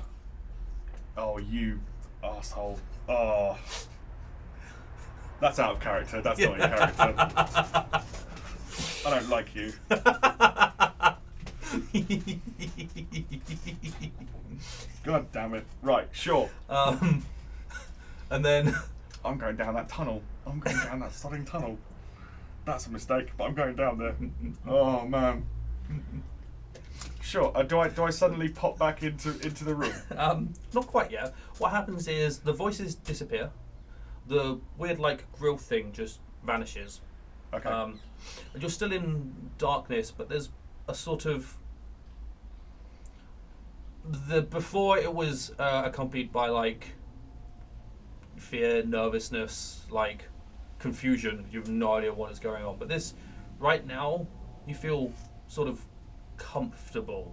you asshole. Oh, that's out of character. That's not in character. I don't like you. God damn it. Right, sure. And then I'm going down that tunnel. I'm going down that sodding tunnel. That's a mistake, but I'm going down there. Oh man. Sure. Do I suddenly pop back into the room? Not quite yet. What happens is the voices disappear. The weird like grill thing just vanishes. Okay. And you're still in darkness, but there's a sort of before it was accompanied by like fear, nervousness, like confusion. You have no idea what is going on. But this, right now, you feel sort of comfortable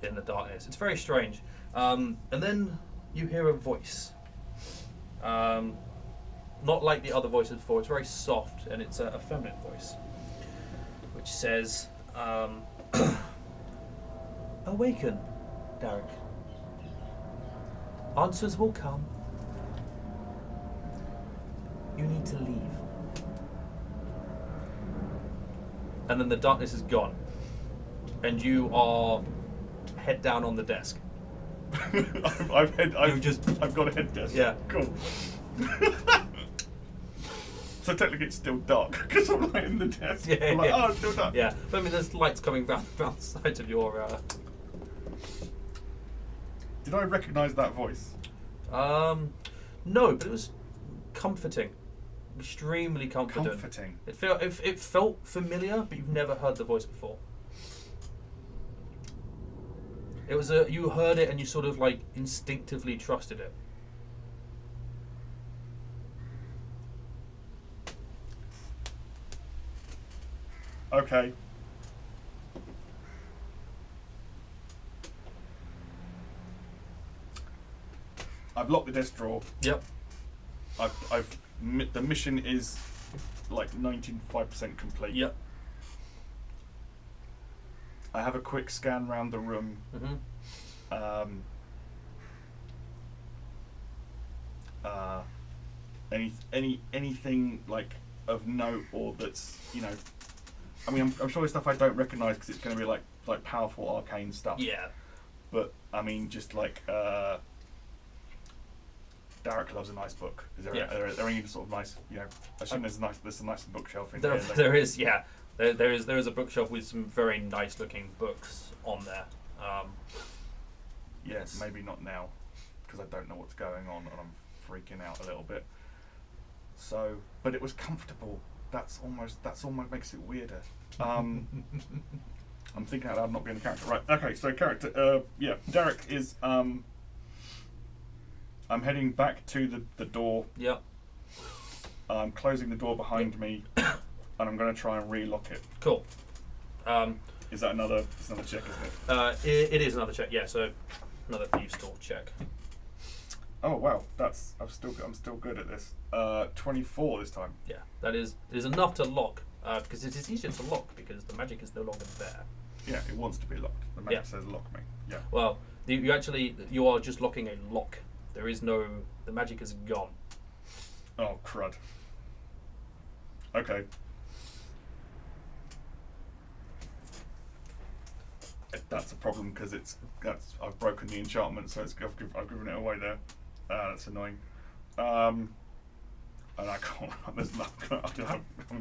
in the darkness. It's very strange. And then you hear a voice. Not like the other voices before. It's very soft, and it's a feminine voice, which says, "Awaken, Darek. Answers will come. You need to leave." And then the darkness is gone, and you are head down on the desk. I've got a head desk. Yeah. Cool. So technically it's still dark because I'm like in the desk. Yeah, I'm like, yeah. oh, it's still dark. Yeah, but I mean, there's lights coming round the sides of your. Did I recognise that voice? No, but it was comforting, extremely comforting. Comforting. It felt familiar, but you've never heard the voice before. It was you heard it and you sort of like instinctively trusted it. Okay. I've locked the desk drawer. Yep. The mission is like 95% complete. Yep. I have a quick scan around the room. Mm-hmm. Anything like of note or that's, you know, I mean, I'm sure it's stuff I don't recognise because it's going to be like powerful arcane stuff. Yeah. But I mean, just like Darek loves a nice book. Is there? Yeah. Are there any sort of nice? You know, I assume there's a nice bookshelf in There, here. there is, yeah. There is a bookshelf with some very nice looking books on there. Yes, maybe not now because I don't know what's going on and I'm freaking out a little bit. So, but it was comfortable. That's almost makes it weirder. I'm thinking out loud, not being a character. Right. Okay. So character. Yeah. Darek is. I'm heading back to the door. Yep. I'm closing the door behind me, and I'm going to try and relock it. Cool. Is that another check, isn't it? It is another check. Yeah. So another thieves' tool check. Oh wow, I'm still good at this. 24 this time. Yeah, that is enough to lock because it is easier to lock because the magic is no longer there. Yeah, it wants to be locked. The magic says lock me. Yeah. Well, you are just locking a lock. There is no, the magic is gone. Oh crud. Okay. That's a problem because I've broken the enchantment, so I've given it away there. That's annoying. And I can't. I haven't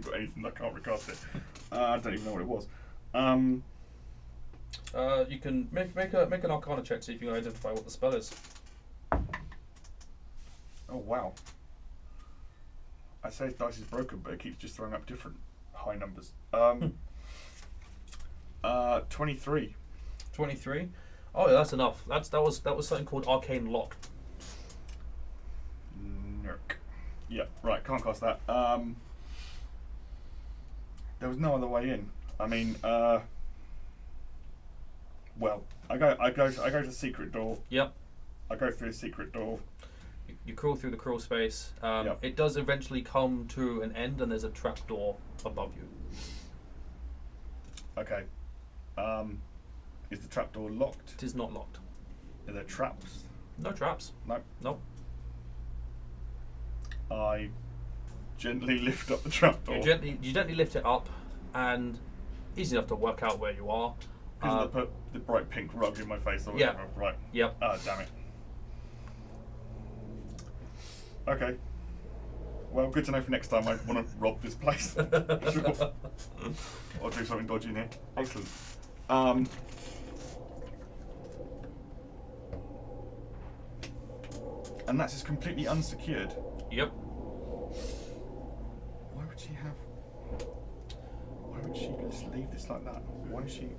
got anything. I can't recast it. I don't even know what it was. You can make an Arcana check, see if you can identify what the spell is. Oh wow. I say his dice is broken, but it keeps just throwing up different high numbers. 23. 23. Oh, yeah, that's enough. That was something called Arcane Lock. Nerk. Yeah, right. Can't cast that. There was no other way in. I mean, well, I go to the secret door. Yep. I go through the secret door. You crawl through the crawl space. Yep. It does eventually come to an end, and there's a trap door above you. Okay. Is the trapdoor locked? It is not locked. Are there traps? No traps. No. Nope. I gently lift up the trapdoor. You gently lift it up, and easy enough to work out where you are. Because they put the bright pink rug in my face or whatever. Yeah. Right. Yep. Ah, damn it. Okay. Well, good to know for next time I want to rob this place. Sure. Or do something dodgy in here. Excellent. And that's just completely unsecured. Yep. Why would she just leave this like that? Why is she...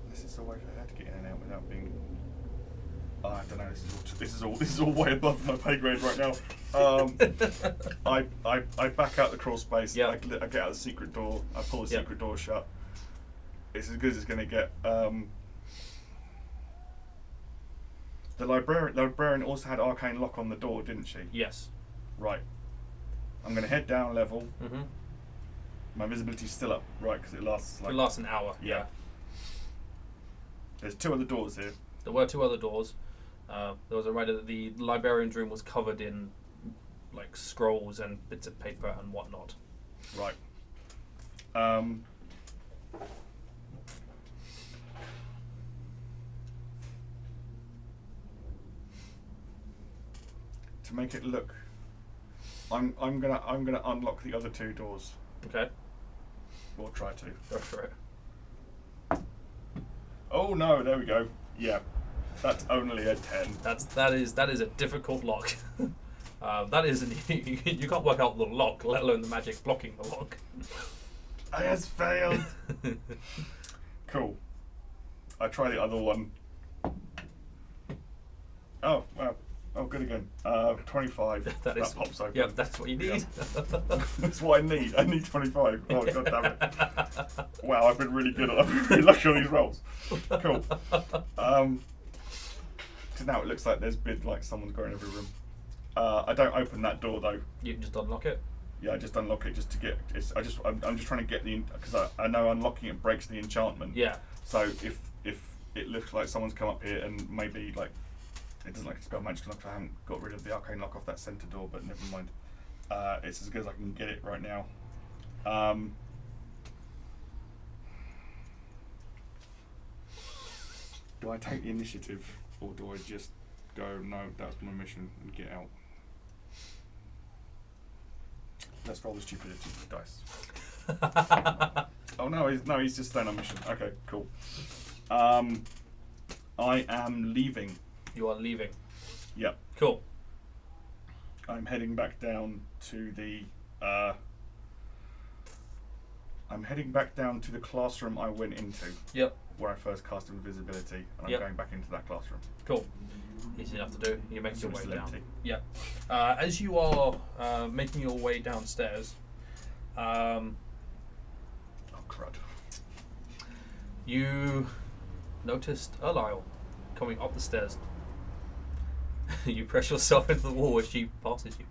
This is a way for her to get in and out without being... I don't know, this is all way above my pay grade right now. I back out the crawl space. Yeah. I get out the secret door. I pull the secret door shut. It's as good as it's going to get. The librarian also had arcane lock on the door, didn't she? Yes. Right. I'm going to head down a level. Mm-hmm. My visibility's still up, right? Because it lasts like. It lasts an hour. Yeah. There's 2 other doors here. There were 2 other doors. There was a writer that the librarian's room was covered in like scrolls and bits of paper and whatnot. Right. To make it look, I'm gonna unlock the other 2 doors. Okay. Or try to. Go for it. Oh no! There we go. Yeah, that's only a 10. That is a difficult lock. That isn't you can't work out the lock, let alone the magic blocking the lock. I has failed. Cool. I try the other one. Oh wow. Oh, good again. 25. That pops open. Yep, that's what you need. Yeah. That's what I need. I need 25. Oh, god damn it. Wow, I've been really good. I've been really lucky on these rolls. Cool. Because now it looks like there's been like someone's going every room. I don't open that door though. You can just unlock it. Yeah, I just unlock it just to get. I'm just trying to get the because I know unlocking it breaks the enchantment. Yeah. So if it looks like someone's come up here and maybe like. It doesn't like a spell magic lock. I haven't got rid of the arcane lock off that centre door, but never mind. It's as good as I can get it right now. Do I take the initiative, or do I just go, no, that's my mission, and get out? Let's roll the stupidity dice. Oh no, he's just staying on mission. Okay, cool. I am leaving. You are leaving. Yep. Cool. I'm heading back down to the. I'm heading back down to the classroom I went into. Yep. Where I first cast invisibility, and I'm going back into that classroom. Cool. Easy enough to do. You make your way down. Empty. Yeah. As you are making your way downstairs, oh crud! You noticed Erlisle coming up the stairs. You press yourself into the wall as she passes you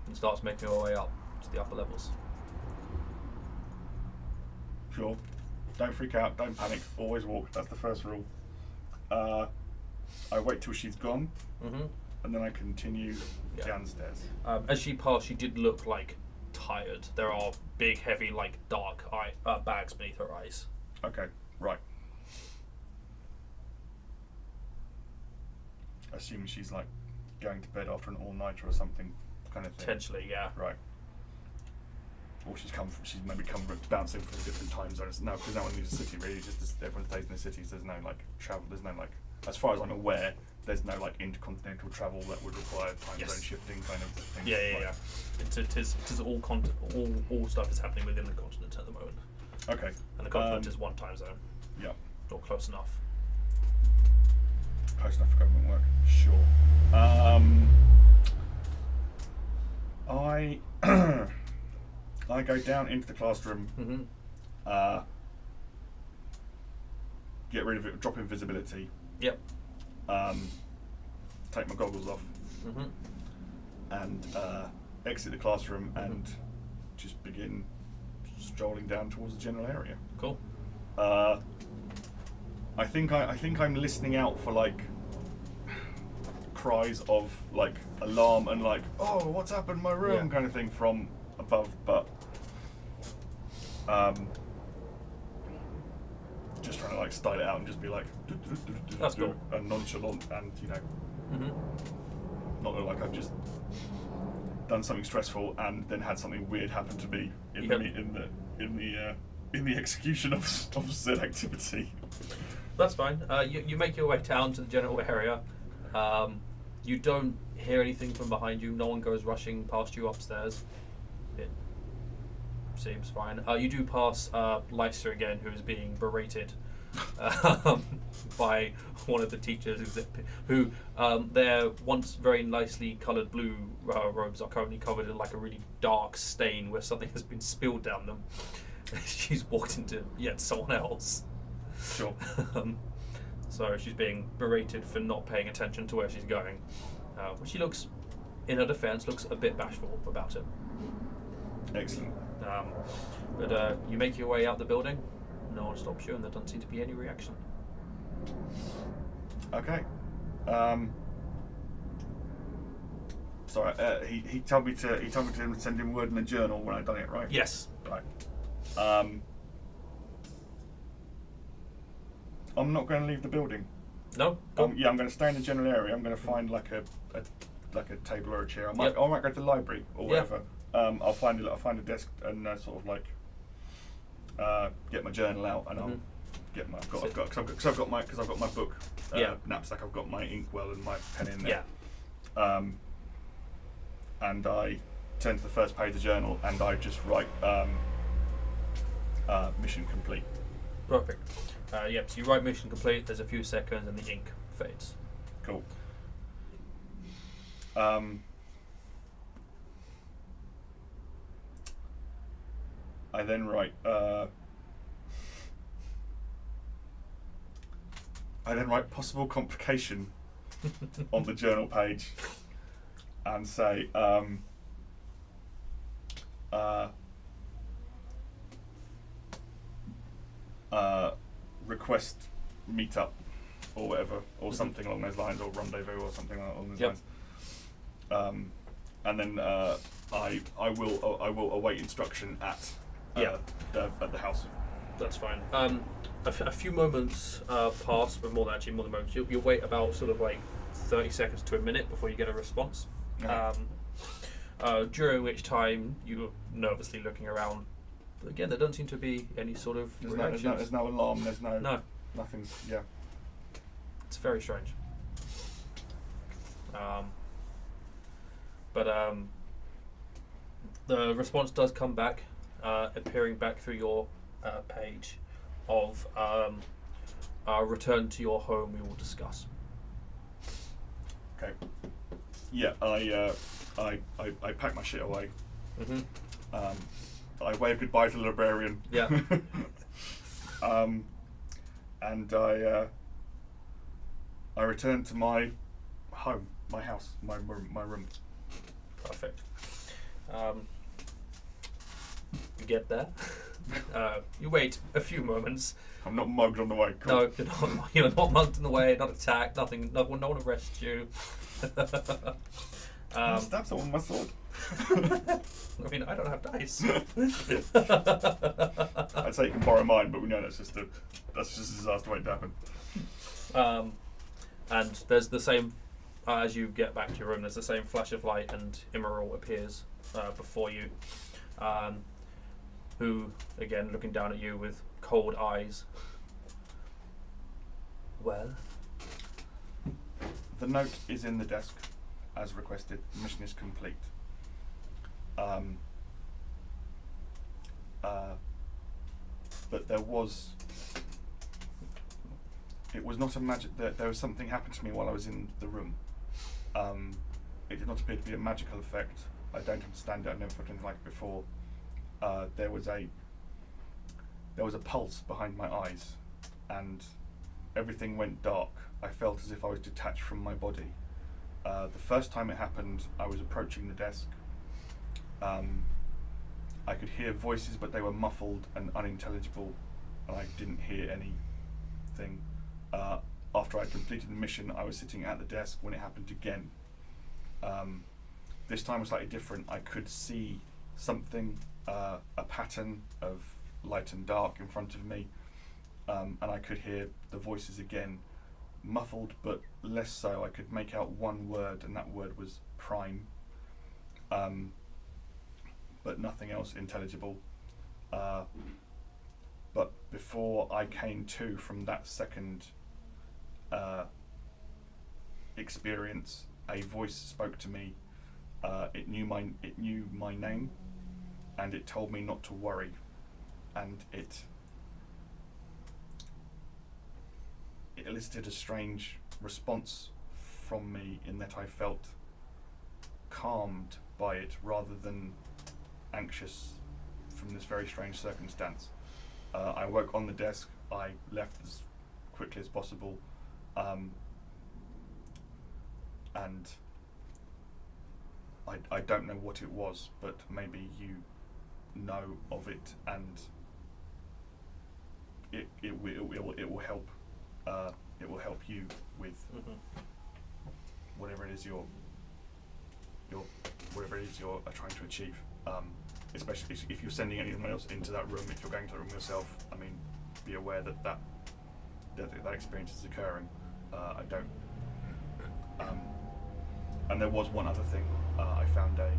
and starts making her way up to the upper levels. Sure. Don't freak out, don't panic, always walk, that's the first rule. I wait till she's gone, and then I continue downstairs. As she passed, she did look like tired. There are big, heavy, like dark bags beneath her eyes. Okay, right. Assuming she's like going to bed after an all-nighter or something kind of thing. Potentially, yeah. Right. Or she's maybe bouncing from different time zones. No, because no one needs a city really. Just everyone stays in the cities. There's no like travel. There's no like, as far as I'm aware, there's no like intercontinental travel that would require time zone shifting kind of thing. Yeah. It is all stuff is happening within the continent at the moment. Okay. And the continent is one time zone. Yeah. Or close enough. Close enough for government work. Sure. I go down into the classroom. Get rid of it. Drop invisibility. Yep. Take my goggles off. And exit the classroom and just begin strolling down towards the general area. Cool. I think I'm listening out for like cries of like alarm and like, oh, what's happened in my room kind of thing from above, but just trying to like style it out and just be like that's cool and nonchalant and not look like I've just done something stressful and then had something weird happen to me in the execution of said activity. That's fine. You make your way down to the general area. You don't hear anything from behind you. No one goes rushing past you upstairs. It seems fine. You do pass Lysa again, who is being berated um, by one of the teachers who their once very nicely coloured blue robes are currently covered in like a really dark stain where something has been spilled down them. She's walked into yet someone else. Sure. So she's being berated for not paying attention to where she's going. But she looks, in her defence, looks a bit bashful about it. Excellent. But you make your way out the building. No one stops you, and there doesn't seem to be any reaction. Okay. Sorry. He told me to send him word in a journal when I'd done it, right? Yes. Right. I'm not going to leave the building. No. Yeah, I'm going to stay in the general area. I'm going to find like a table or a chair. I might go to the library or whatever. I'll find a desk and sort of like get my journal out, and I'll get my I've got my book knapsack. I've got my inkwell and my pen in there. Yeah. And I turn to the first page of the journal and I just write mission complete. Perfect. So you write mission complete. There's a few seconds and the ink fades. Cool. I then write possible complication on the journal page and say request meetup or whatever, or something along those lines, or rendezvous or something along those lines. And then I will await instruction at the house. That's fine. A few moments pass, but more than moments. You'll wait about sort of like 30 seconds to a minute before you get a response. During which time you're nervously looking around. But again, there doesn't seem to be any sort of reactions. There's no alarm. There's nothing's. Yeah. It's very strange. But the response does come back, appearing back through your page of return to your home. We will discuss. Okay. Yeah, I pack my shit away. I wave goodbye to the librarian. Yeah. And I return to my home, my house, my room. Perfect. You get there. You wait a few moments. I'm not mugged on the way. Cool. No, you're not mugged on the way. Not attacked. Nothing. No one arrests you. Stab someone with my sword. I mean, I don't have dice. I'd say you can borrow mine, but we know that's just a disaster waiting to happen. And there's the same as you get back to your room. There's the same flash of light, and Immoral appears before you, who again looking down at you with cold eyes. Well, the note is in the desk, as requested. The mission is complete. But there was. It was not a magic. There was something happened to me while I was in the room. It did not appear to be a magical effect. I don't understand it. I've never felt anything like it before. There was a pulse behind my eyes, and everything went dark. I felt as if I was detached from my body. The first time it happened, I was approaching the desk. I could hear voices, but they were muffled and unintelligible, and I didn't hear anything. After I completed the mission, I was sitting at the desk when it happened again. This time was slightly different. I could see something, a pattern of light and dark in front of me, and I could hear the voices again, muffled but less so. I could make out one word, and that word was prime, but nothing else intelligible. But before I came to from that second experience, a voice spoke to me. It knew my name, and it told me not to worry, and it elicited a strange response from me in that I felt calmed by it rather than anxious from this very strange circumstance. I woke on the desk. I left as quickly as possible, and I don't know what it was, but maybe you know of it, and it will help. It will help you with whatever it is you're trying to achieve. Especially if you're sending anyone else into that room, if you're going to the room yourself, I mean, be aware that experience is occurring. I don't. And there was one other thing. I found a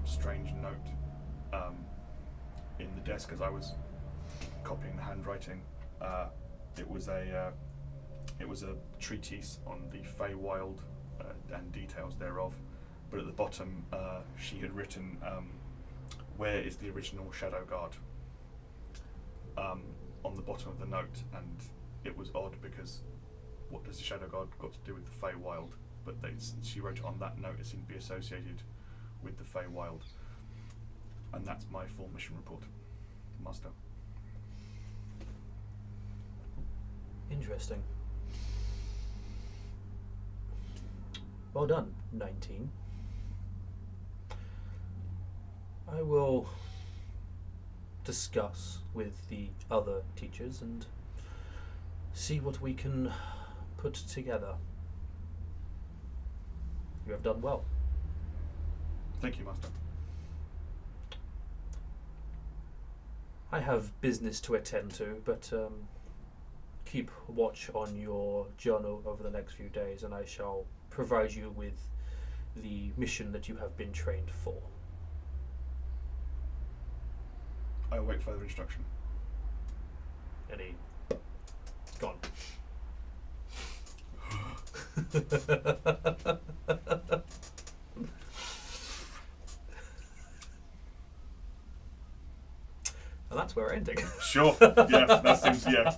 strange note in the desk as I was copying the handwriting. It was a treatise on the Feywild and details thereof. But at the bottom, she had written, "Where is the original Shadow Guard?" on the bottom of the note, and it was odd because what does the Shadow Guard got to do with the Feywild? But she wrote it on that note. It seemed to be associated with the Feywild, and that's my full mission report, Master. Interesting. Well done, 19. I will discuss with the other teachers and see what we can put together. You have done well. Thank you, Master. I have business to attend to, but keep watch on your journal over the next few days, and I shall provide you with the mission that you have been trained for. I await further instruction. And he's gone. And that's where we're ending. Sure. Yeah, that seems, yeah.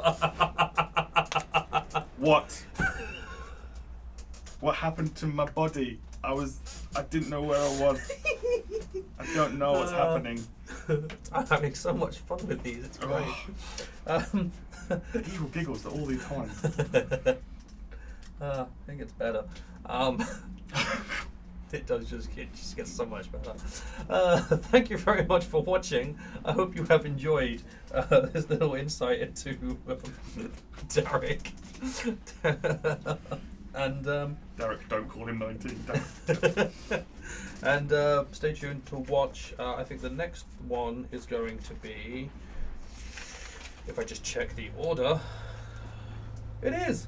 What happened to my body? I didn't know where I was. I don't know what's happening. I'm having so much fun with these, it's great. The evil giggles that all the time. I think it's better. It does just get so much better. Thank you very much for watching. I hope you have enjoyed this little insight into Darek. And Darek, don't call him 19. And stay tuned to watch. I think the next one is going to be, if I just check the order, it is.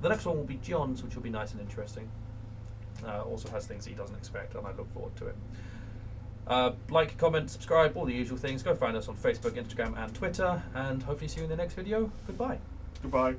The next one will be John's, which will be nice and interesting. Also has things he doesn't expect, and I look forward to it. Like, comment, subscribe, all the usual things. Go find us on Facebook, Instagram, and Twitter, and hopefully see you in the next video. Goodbye. Goodbye.